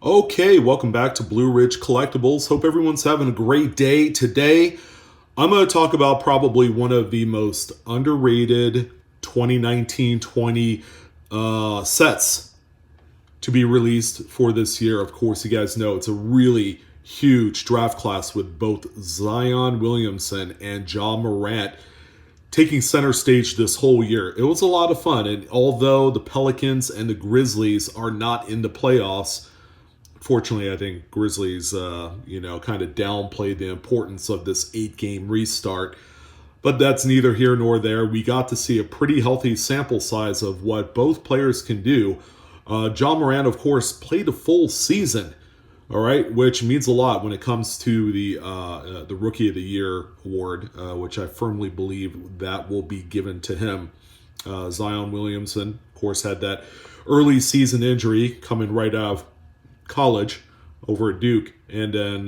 Okay, welcome back to Blue Ridge Collectibles. Hope everyone's having a great day. Today, I'm going to talk about probably one of the most underrated 2019-20 sets to be released for this year. Of course, you guys know it's a really huge draft class with both Zion Williamson and Ja Morant taking center stage this whole year. It was a lot of fun, and although the Pelicans and the Grizzlies are not in the playoffs, fortunately, I think Grizzlies, kind of downplayed the importance of this 8-game restart. But that's neither here nor there. We got to see a pretty healthy sample size of what both players can do. Ja Morant, of course, played a full season, all right, which means a lot when it comes to the Rookie of the Year award, which I firmly believe that will be given to him. Zion Williamson, of course, had that early season injury coming right out of college over at Duke, and then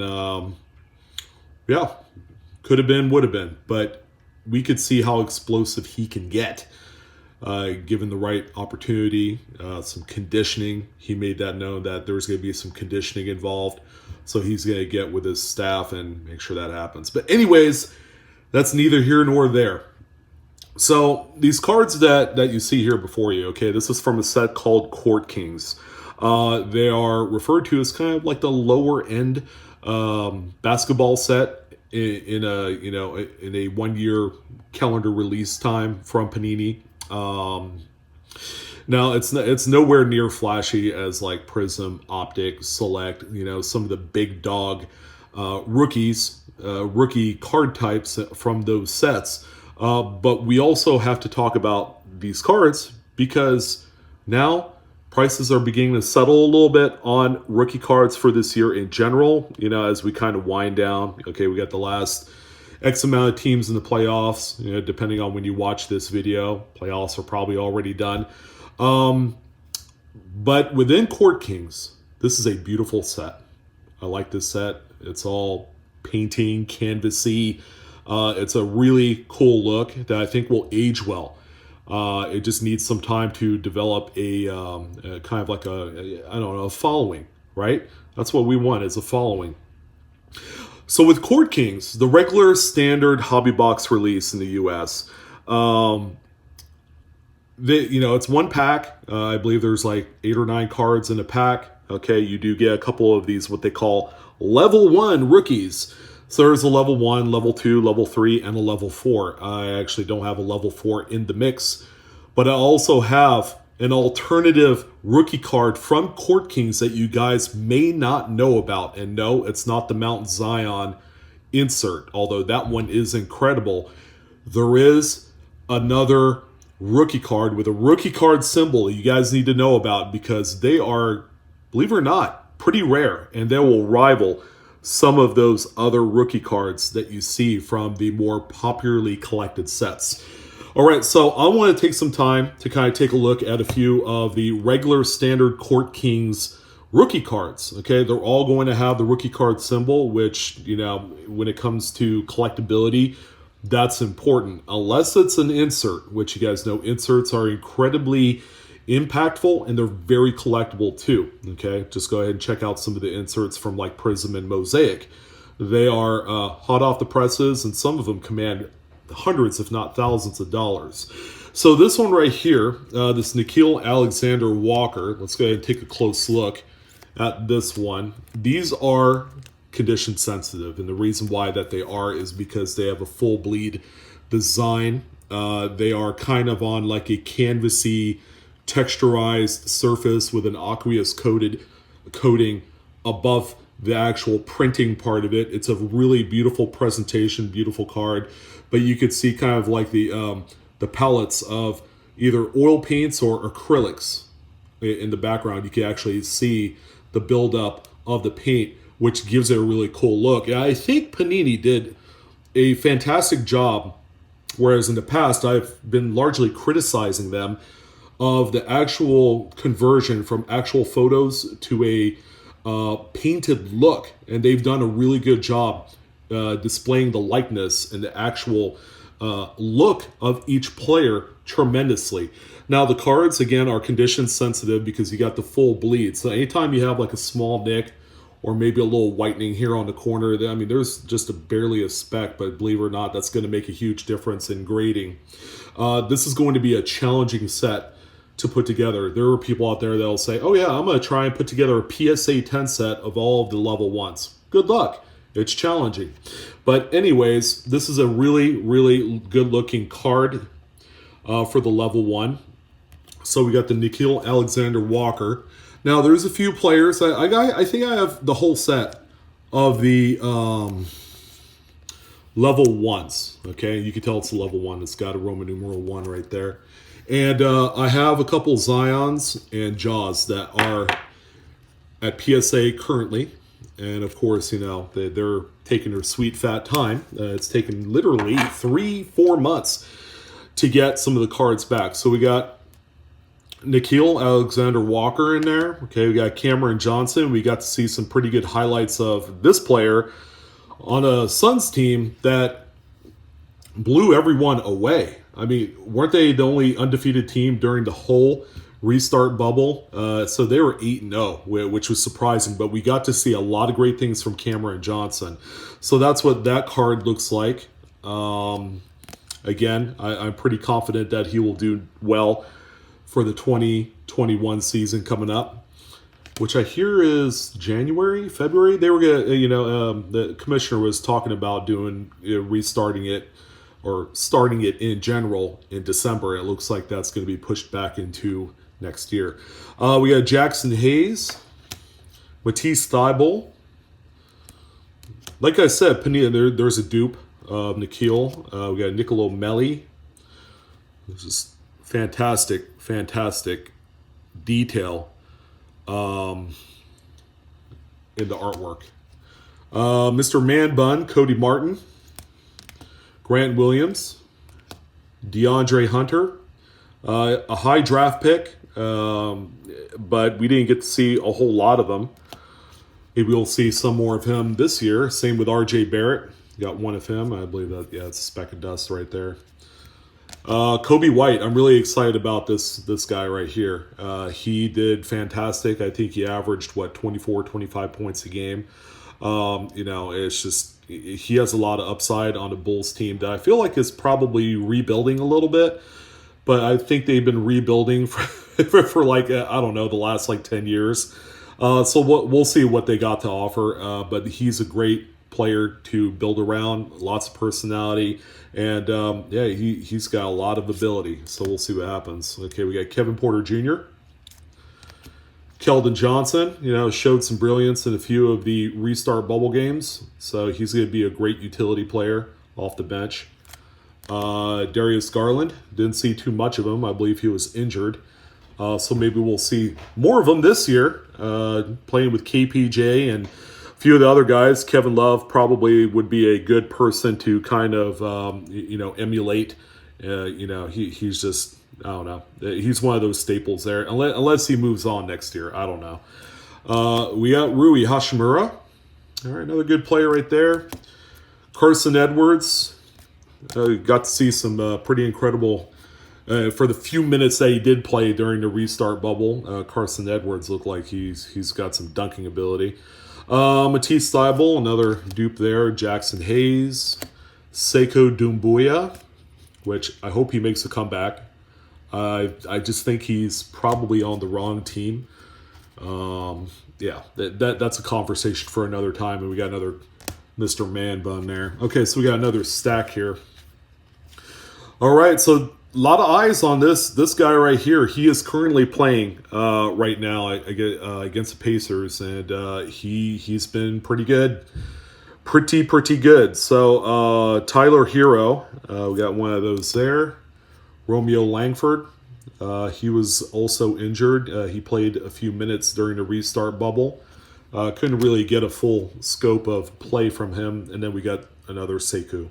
could have been, would have been, but we could see how explosive he can get given the right opportunity, some conditioning. He made that known that there was going to be some conditioning involved, so he's going to get with his staff and make sure that happens. But anyways, that's neither here nor there. So these cards that you see here before you, okay, this is from a set called Court Kings. They are referred to as kind of like the lower end basketball set in a 1 year calendar release time from Panini. Now it's nowhere near flashy as like Prism, Optic, Select, some of the big dog rookie card types from those sets. But we also have to talk about these cards because now prices are beginning to settle a little bit on rookie cards for this year in general, as we kind of wind down. Okay, we got the last X amount of teams in the playoffs, depending on when you watch this video. Playoffs are probably already done. But within Court Kings, this is a beautiful set. I like this set. It's all painting, canvasy. It's a really cool look that I think will age well. It just needs some time to develop a kind of like a following, right? That's what we want, is a following. So with Court Kings, the regular standard hobby box release in the U.S., it's one pack. I believe there's like 8 or 9 cards in a pack. Okay, you do get a couple of these, what they call level 1 rookies. So there's a level 1, level 2, level 3, and a level 4. I actually don't have a level 4 in the mix, but I also have an alternative rookie card from Court Kings that you guys may not know about. And no, it's not the Mount Zion insert, although that one is incredible. There is another rookie card with a rookie card symbol that you guys need to know about because they are, believe it or not, pretty rare, and they will rival some of those other rookie cards that you see from the more popularly collected sets. All right, so I want to take some time to kind of take a look at a few of the regular standard Court Kings rookie cards. Okay, they're all going to have the rookie card symbol, which, when it comes to collectability, that's important. Unless it's an insert, which you guys know inserts are incredibly impactful and they're very collectible too. Okay, just go ahead and check out some of the inserts from like Prism and Mosaic. They are hot off the presses, and some of them command hundreds if not thousands of dollars. So this one right here, this Nickeil Alexander Walker, let's go ahead and take a close look at this one. These are condition sensitive, and the reason why that they are is because they have a full bleed design. They are kind of on like a canvasy texturized surface with an aqueous coating above the actual printing part of it. It's a really beautiful presentation, beautiful card, but you could see kind of like the palettes of either oil paints or acrylics in the background. You can actually see the buildup of the paint, which gives it a really cool look. And I think Panini did a fantastic job, whereas in the past I've been largely criticizing them of the actual conversion from actual photos to a painted look, and they've done a really good job displaying the likeness and the actual look of each player tremendously. Now the cards again are condition sensitive because you got the full bleed. So anytime you have like a small nick or maybe a little whitening here on the corner, I mean there's just barely a speck, but believe it or not, that's going to make a huge difference in grading. This is going to be a challenging set to put together. There are people out there that'll say, oh yeah, I'm going to try and put together a PSA 10 set of all of the level 1s. Good luck. It's challenging. But anyways, this is a really, really good looking card for the level 1. So we got the Nickeil Alexander-Walker. Now there's a few players. I think I have the whole set of the level 1s. Okay, you can tell it's a level 1. It's got a Roman numeral 1 right there. And I have a couple Zions and Jaws that are at PSA currently. And of course, you know, they're taking their sweet fat time. It's taken literally 3-4 months to get some of the cards back. So we got Nickeil Alexander-Walker in there. Okay, we got Cameron Johnson. We got to see some pretty good highlights of this player on a Suns team that blew everyone away. I mean, weren't they the only undefeated team during the whole restart bubble? So they were 8-0, which was surprising. But we got to see a lot of great things from Cameron Johnson. So that's what that card looks like. Again, I'm pretty confident that he will do well for the 2021 season coming up, which I hear is January, February. They were going to, the commissioner was talking about doing, restarting it or starting it in general in December. It looks like that's going to be pushed back into next year. We got Jackson Hayes, Matisse Thybulle. Like I said, there's a dupe of Nickeil. We got Nicolo Melli. This is fantastic detail in the artwork. Mr. Man Bun, Cody Martin, Grant Williams, DeAndre Hunter, a high draft pick, but we didn't get to see a whole lot of them. Maybe we'll see some more of him this year. Same with RJ Barrett. Got one of him. I believe that, yeah, it's a speck of dust right there. Kobe White, I'm really excited about this guy right here. He did fantastic. I think he averaged, 24, 25 points a game. It's just, he has a lot of upside on the Bulls team that I feel like is probably rebuilding a little bit. But I think they've been rebuilding for like, I don't know, the last like 10 years. So we'll see what they got to offer. But he's a great player to build around, lots of personality. And he's got a lot of ability. So we'll see what happens. Okay, we got Kevin Porter Jr., Keldon Johnson, showed some brilliance in a few of the restart bubble games. So he's going to be a great utility player off the bench. Darius Garland, didn't see too much of him. I believe he was injured. So maybe we'll see more of him this year, playing with KPJ and a few of the other guys. Kevin Love probably would be a good person to kind of, emulate. He's just, I don't know. He's one of those staples there, unless he moves on next year. I don't know. We got Rui Hashimura. All right, another good player right there. Carson Edwards. Got to see some pretty incredible, for the few minutes that he did play during the restart bubble. Carson Edwards looked like he's got some dunking ability. Matisse Thybulle, another dupe there. Jackson Hayes. Sekou Doumbouya, which I hope he makes a comeback. I just think he's probably on the wrong team. That's a conversation for another time. And we got another Mr. Man Bun there. Okay, so we got another stack here. All right, so a lot of eyes on this guy right here. He is currently playing right now against the Pacers, and he's been pretty good. Pretty good. So Tyler Hero, we got one of those there. Romeo Langford, he was also injured. He played a few minutes during the restart bubble. Couldn't really get a full scope of play from him. And then we got another Sekou.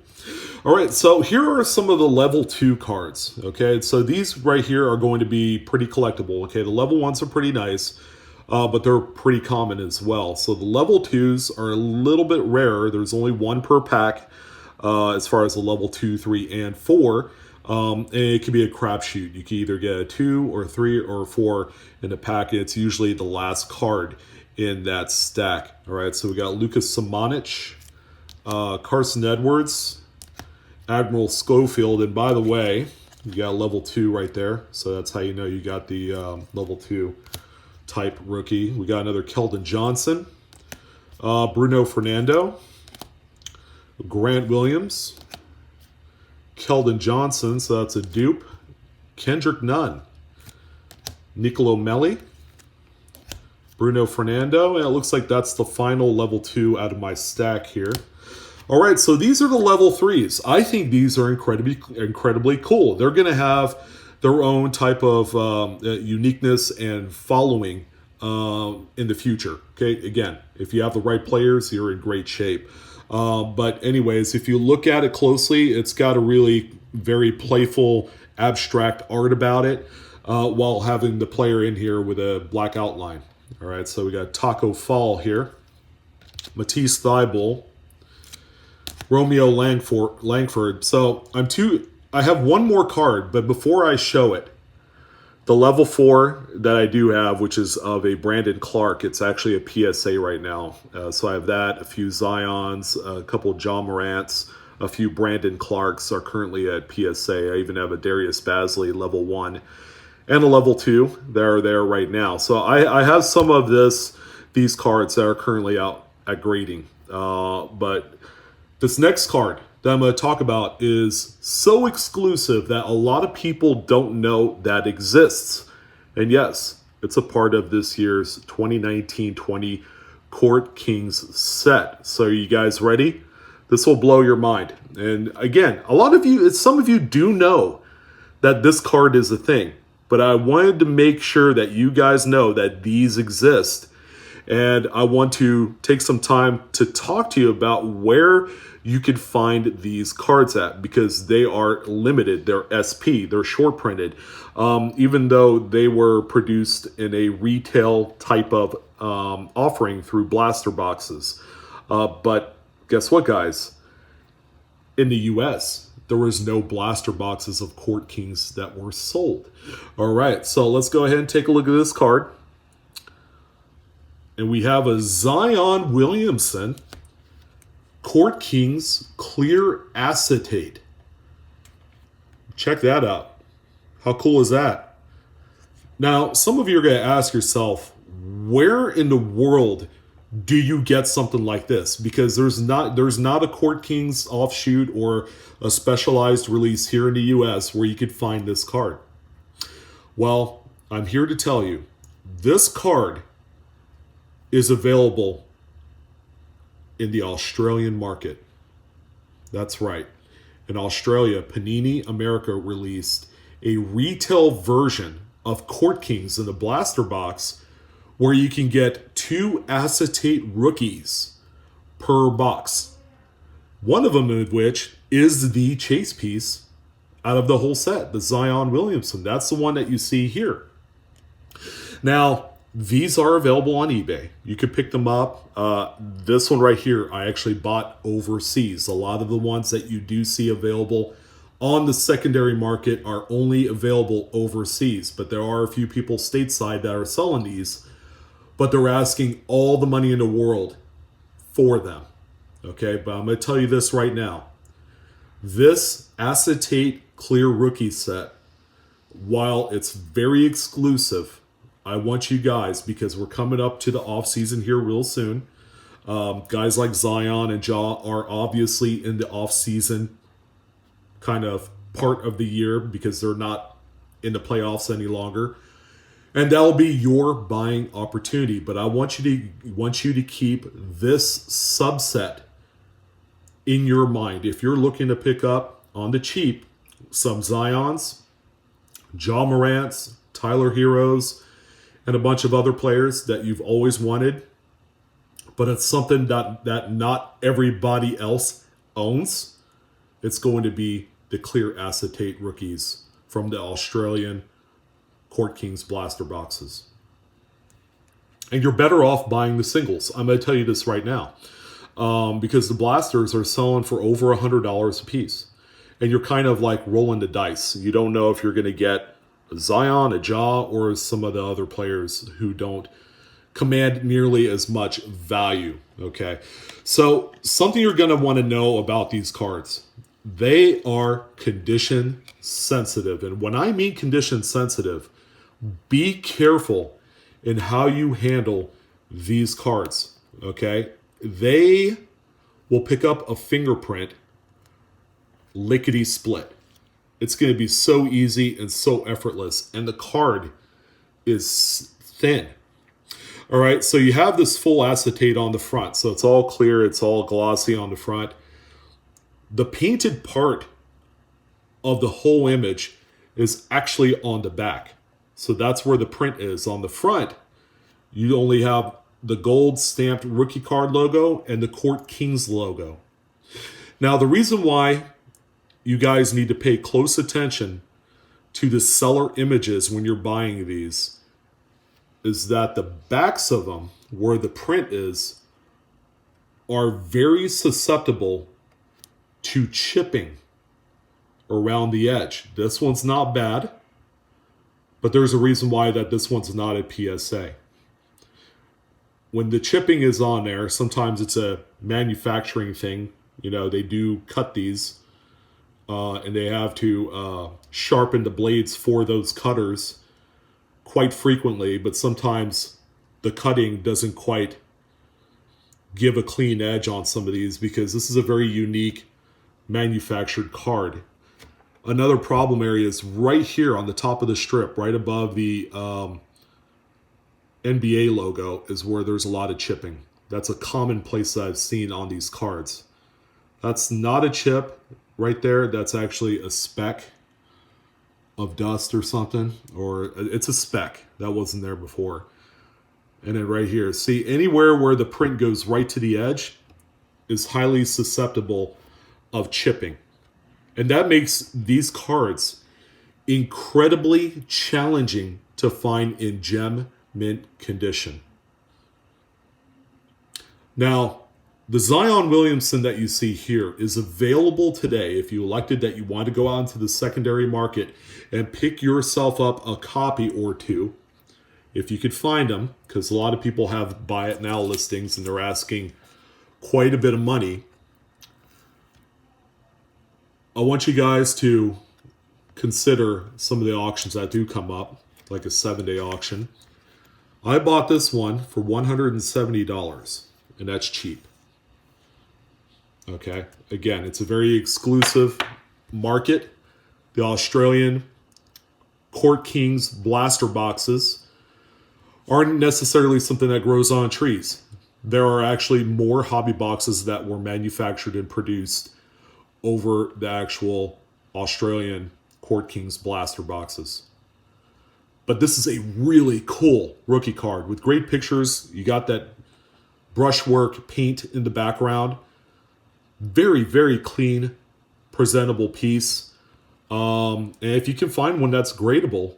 All right, so here are some of the level 2 cards. Okay, so these right here are going to be pretty collectible. Okay, the level 1s are pretty nice, but they're pretty common as well. So the level 2s are a little bit rarer. There's only one per pack as far as the level 2, 3, and 4. And it can be a crapshoot. You can either get a 2 or 3 or 4 in the pack. It's usually the last card in that stack. All right, so we got Lucas Samanich, Carson Edwards, Admiral Schofield, and by the way, you got level 2 right there. So that's how you know you got the level 2 type rookie. We got another Keldon Johnson, Bruno Fernando, Grant Williams, Keldon Johnson, so that's a dupe, Kendrick Nunn, Nicolo Melli, Bruno Fernando, and it looks like that's the final level 2 out of my stack here. All right, so these are the level 3s. I think these are incredibly cool. They're going to have their own type of uniqueness and following in the future. Okay, again, if you have the right players, you're in great shape. But anyways, if you look at it closely, it's got a really very playful, abstract art about it, while having the player in here with a black outline. All right, so we got Taco Fall here, Matisse Thybulle, Romeo Langford. So I have one more card, but before I show it, the level 4 that I do have, which is of a Brandon Clark, it's actually a PSA right now. So I have that, a few Zions, a couple of John Morants, a few Brandon Clarks are currently at PSA. I even have a Darius Bazley level 1 and a level 2 that are there right now. So I have some of these cards that are currently out at grading. But this next card that I'm going to talk about is so exclusive that a lot of people don't know that exists. And yes, it's a part of this year's 2019-20 Court Kings set. So are you guys ready? This will blow your mind. And again, some of you do know that this card is a thing. But I wanted to make sure that you guys know that these exist. And I want to take some time to talk to you about where you could find these cards at, because they are limited. They're SP, they're short printed. Even though they were produced in a retail type of offering through blaster boxes. But guess what, guys? In the US, there was no blaster boxes of Court Kings that were sold. All right, so let's go ahead and take a look at this card. And we have a Zion Williamson Court Kings Clear Acetate. Check that out. How cool is that? Now, some of you are going to ask yourself, where in the world do you get something like this? Because there's not a Court Kings offshoot or a specialized release here in the US where you could find this card. Well, I'm here to tell you, this card is available in the Australian market. That's right. In Australia, Panini America released a retail version of Court Kings in the blaster box where you can get 2 acetate rookies per box. One of them of which is the chase piece out of the whole set, the Zion Williamson. That's the one that you see here. Now, these are available on eBay. You could pick them up. This one right here, I actually bought overseas. A lot of the ones that you do see available on the secondary market are only available overseas. But there are a few people stateside that are selling these, but they're asking all the money in the world for them. Okay, but I'm going to tell you this right now. This acetate clear rookie set, while it's very exclusive, I want you guys, because we're coming up to the off season here real soon. Guys like Zion and Ja are obviously in the off season kind of part of the year because they're not in the playoffs any longer. And that'll be your buying opportunity. But I want you to keep this subset in your mind. If you're looking to pick up on the cheap some Zions, Ja Morants, Tyler Heroes, and a bunch of other players that you've always wanted, but it's something that not everybody else owns, it's going to be the clear acetate rookies from the Australian Court Kings blaster boxes. And you're better off buying the singles. I'm going to tell you this right now. Because the blasters are selling for over $100 a piece. and you're kind of like rolling the dice. You don't know if you're going to get a Zion, a Ja, or some of the other players who don't command nearly as much value. Okay, so something you're going to want to know about these cards: they are condition sensitive, and when I mean condition sensitive, be careful in how you handle these cards. Okay, they will pick up a fingerprint lickety split. It's going to be so easy and so effortless, and the card is thin. All right, so you have this full acetate on the front, so it's all clear, it's all glossy on the front. The painted part of the whole image is actually on the back. So that's where the print is. On the front, you only have the gold stamped rookie card logo and the Court Kings logo. Now, the reason why you guys need to pay close attention to the seller images when you're buying these is that the backs of them, where the print is, are very susceptible to chipping around the edge. This one's not bad, but there's a reason why that this one's not a PSA. When the chipping is on there, sometimes it's a manufacturing thing. You know, they do cut these and they have to sharpen the blades for those cutters quite frequently, but sometimes the cutting doesn't quite give a clean edge on some of these because this is a very unique manufactured card. Another problem area is right here on the top of the strip, right above the NBA logo, is where there's a lot of chipping. That's a common place that I've seen on these cards. That's not a chip right there. That's actually a speck of dust or something, or it's a speck that wasn't there before. And then right here, see, anywhere where the print goes right to the edge is highly susceptible of chipping. And that makes these cards incredibly challenging to find in gem mint condition. Now, the Zion Williamson that you see here is available today if you elected that you want to go out into the secondary market and pick yourself up a copy or two, if you could find them, because a lot of people have buy it now listings and they're asking quite a bit of money. I want you guys to consider some of the auctions that do come up, like a 7-day auction. I bought this one for $170, and that's cheap. Okay, again, it's a very exclusive market. The Australian Court Kings blaster boxes aren't necessarily something that grows on trees. There are actually more hobby boxes that were manufactured and produced over the actual Australian Court Kings blaster boxes. But this is a really cool rookie card with great pictures. You got that brushwork paint in the background. Very, very clean, presentable piece. And if you can find one that's gradable,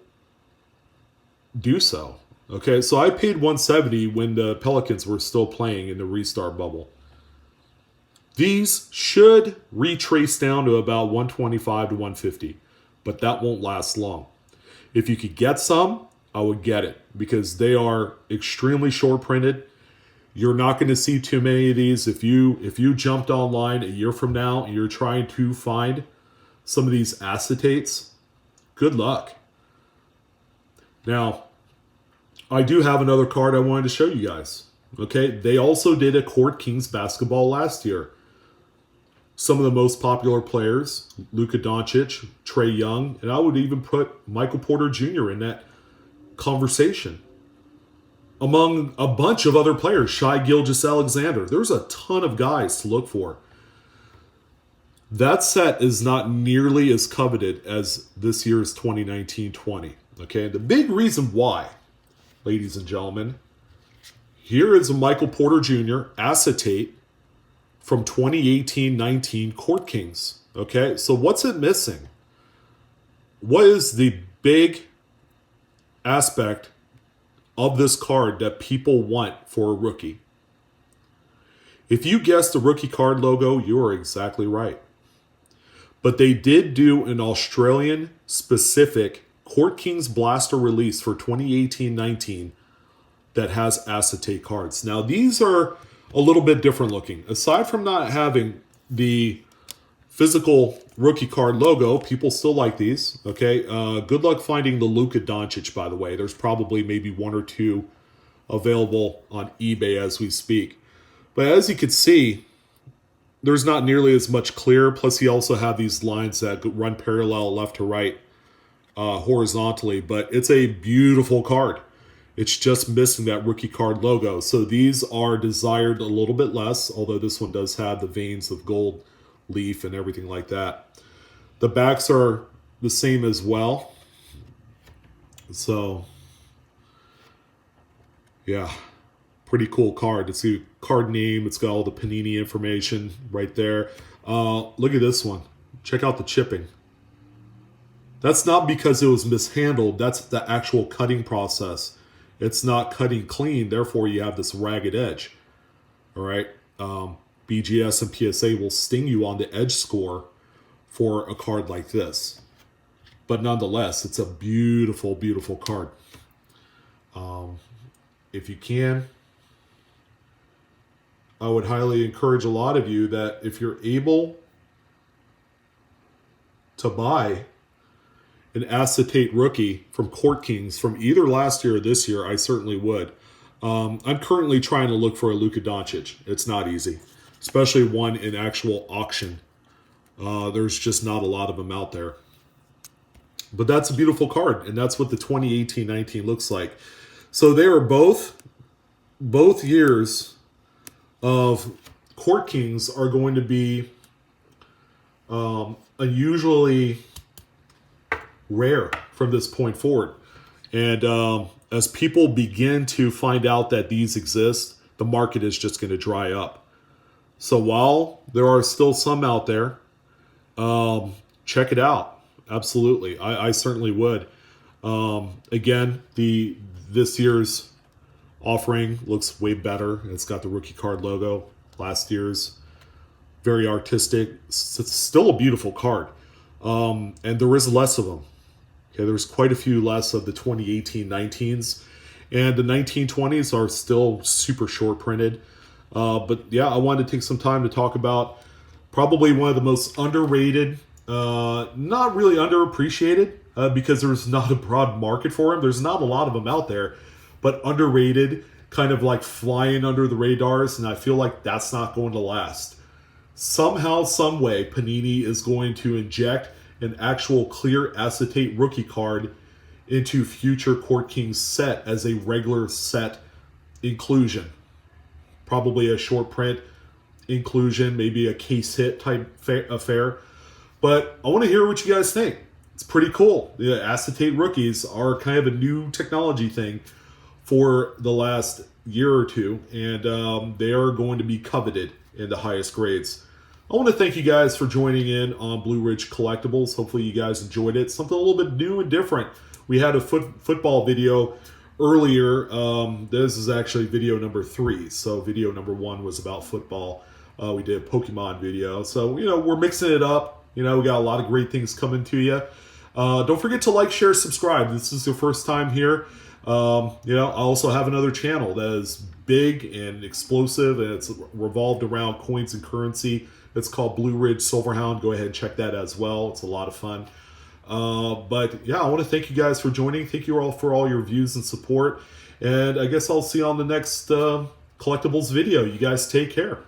do so. Okay, so I paid $170 when the Pelicans were still playing in the restart bubble. These should retrace down to about $125 to $150, but that won't last long. If you could get some, I would get it because they are extremely short printed. You're not going to see too many of these. If you jumped online a year from now and you're trying to find some of these acetates, good luck. Now, I do have another card I wanted to show you guys. Okay, they also did a Court Kings basketball last year. Some of the most popular players, Luka Doncic, Trae Young, and I would even put Michael Porter Jr. in that conversation. Among a bunch of other players, Shai Gilgeous-Alexander. There's a ton of guys to look for. That set is not nearly as coveted as this year's 2019-20. Okay, the big reason why, ladies and gentlemen, here is a Michael Porter Jr. acetate from 2018-19 Court Kings. Okay, so what's it missing? What is the big aspect of this card that people want for a rookie? If you guessed the rookie card logo, you are exactly right. But they did do an Australian specific Court Kings Blaster release for 2018-19 that has acetate cards. Now, these are a little bit different looking. Aside from not having the physical rookie card logo, people still like these. Okay, good luck finding the Luka Doncic, by the way. There's probably maybe one or two available on eBay as we speak. But as you can see, there's not nearly as much clear. Plus, you also have these lines that run parallel left to right horizontally. But it's a beautiful card. It's just missing that rookie card logo. So these are desired a little bit less, although this one does have the veins of gold leaf and everything like that. The backs are the same as well. So, yeah, pretty cool card. It's the card name. It's got all the Panini information right there. Look at this one. Check out the chipping. That's not because it was mishandled. That's the actual cutting process. It's not cutting clean, therefore you have this ragged edge. All right. BGS and PSA will sting you on the edge score for a card like this. But nonetheless, it's a beautiful, beautiful card. If you can, I would highly encourage a lot of you that if you're able to buy an acetate rookie from Court Kings from either last year or this year, I certainly would. I'm currently trying to look for a Luka Doncic. It's not easy, especially one in actual auction. There's just not a lot of them out there. But that's a beautiful card, and that's what the 2018-19 looks like. So they are both years of Court Kings are going to be unusually rare from this point forward. And as people begin to find out that these exist, the market is just going to dry up. So while there are still some out there, check it out. Absolutely. I certainly would. Again, this year's offering looks way better. It's got the rookie card logo. Last year's, very artistic. It's still a beautiful card. And there is less of them. Okay, there's quite a few less of the 2018-19s. And the 1920s are still super short printed. But yeah, I wanted to take some time to talk about probably one of the most underrated, not really underappreciated, because there's not a broad market for them. There's not a lot of them out there, but underrated, kind of like flying under the radars. And I feel like that's not going to last. Somehow, some way, Panini is going to inject an actual clear acetate rookie card into future Court Kings set as a regular set inclusion. Probably a short print inclusion, maybe a case hit type affair. But I want to hear what you guys think. It's pretty cool. The acetate rookies are kind of a new technology thing for the last year or two, and they are going to be coveted in the highest grades. I want to thank you guys for joining in on Blue Ridge Collectibles. Hopefully you guys enjoyed it. Something a little bit new and different. We had a football video earlier. This is actually video number 3. So video number 1 was about football. We did a Pokemon video. So, we're mixing it up. We got a lot of great things coming to you. Don't forget to like, share, subscribe. This is your first time here. I also have another channel that is big and explosive, and it's revolved around coins and currency. It's called Blue Ridge Silverhound. Go ahead and check that as well. It's a lot of fun. But yeah, I want to thank you guys for joining. Thank you all for all your views and support. And I guess I'll see you on the next collectibles video. You guys take care.